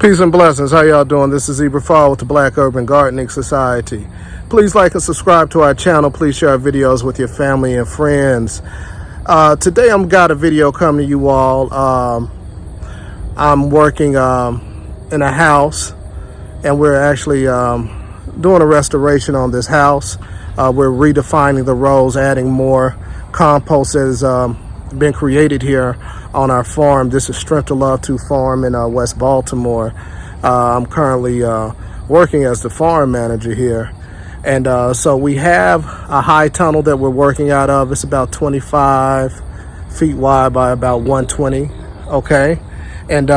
Peace and blessings. How y'all doing? This is Zebra Fall with the Black Urban Gardening Society. Please like and subscribe to our channel. Please share our videos with your family and friends. Today I've got a video coming to you all. I'm working in a house, and we're actually doing a restoration on this house. We're redefining the rows, adding more compost that has been created here on our farm. This is Strength to Love 2 Farm in West Baltimore. I'm currently working as the farm manager here. And so we have a high tunnel that we're working out of. It's about 25 feet wide by about 120, okay? And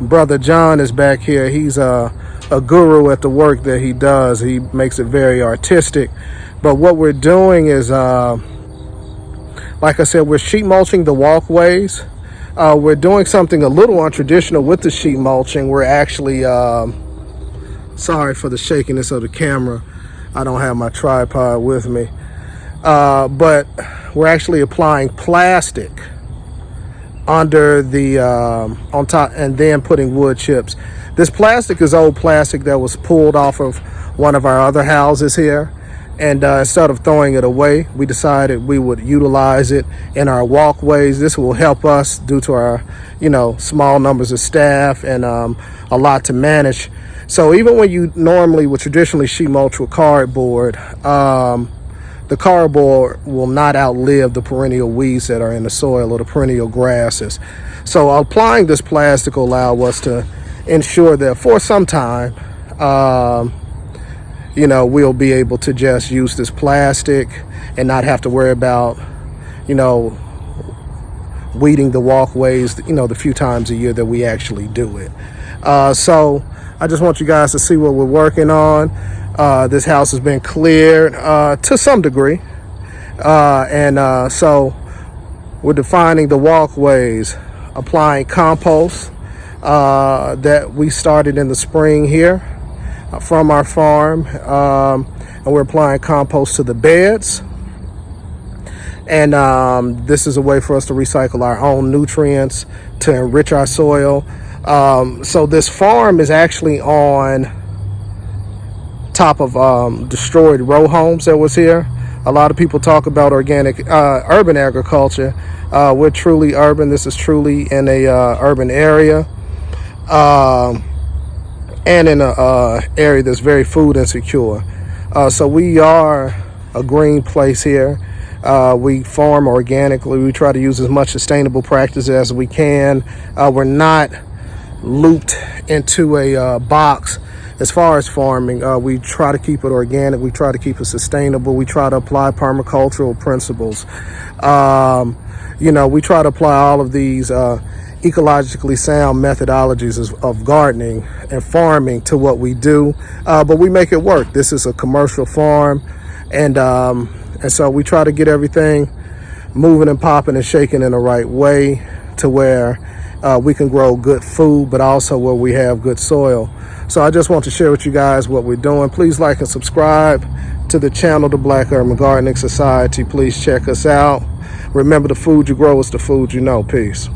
Brother John is back here. He's a guru at the work that he does. He makes it very artistic. But what we're doing is, like I said, we're sheet mulching the walkways. We're doing something a little untraditional with the sheet mulching. We're actually, sorry for the shakiness of the camera. I don't have my tripod with me. But we're actually applying plastic under the, on top, and then putting wood chips. This plastic is old plastic that was pulled off of one of our other houses here. And instead of throwing it away, we decided we would utilize it in our walkways. This will help us due to our, small numbers of staff and a lot to manage. So even when you normally would traditionally sheet mulch with cardboard, the cardboard will not outlive the perennial weeds that are in the soil or the perennial grasses. So applying this plastic will allow us to ensure that for some time, we'll be able to just use this plastic and not have to worry about, weeding the walkways, the few times a year that we actually do it. So I just want you guys to see what we're working on. This house has been cleared to some degree. So we're defining the walkways, applying compost that we started in the spring here from our farm, and we're applying compost to the beds. And this is a way for us to recycle our own nutrients to enrich our soil. So this farm is actually on top of destroyed row homes that was here. A lot of people talk about organic urban agriculture. We're truly urban. This is truly in a urban area. And in an area that's very food insecure. So we are a green place here. We farm organically. We try to use as much sustainable practices as we can. We're not looped into a box as far as farming. We try to keep it organic. We try to keep it sustainable. We try to apply permacultural principles. We try to apply all of these ecologically sound methodologies of gardening and farming to what we do, but we make it work. This is a commercial farm, and so we try to get everything moving and popping and shaking in the right way to where we can grow good food, but also where we have good soil. So I just want to share with you guys what we're doing. Please like and subscribe to the channel, the Black Urban Gardening Society. Please check us out. Remember, the food you grow is the food you know. Peace.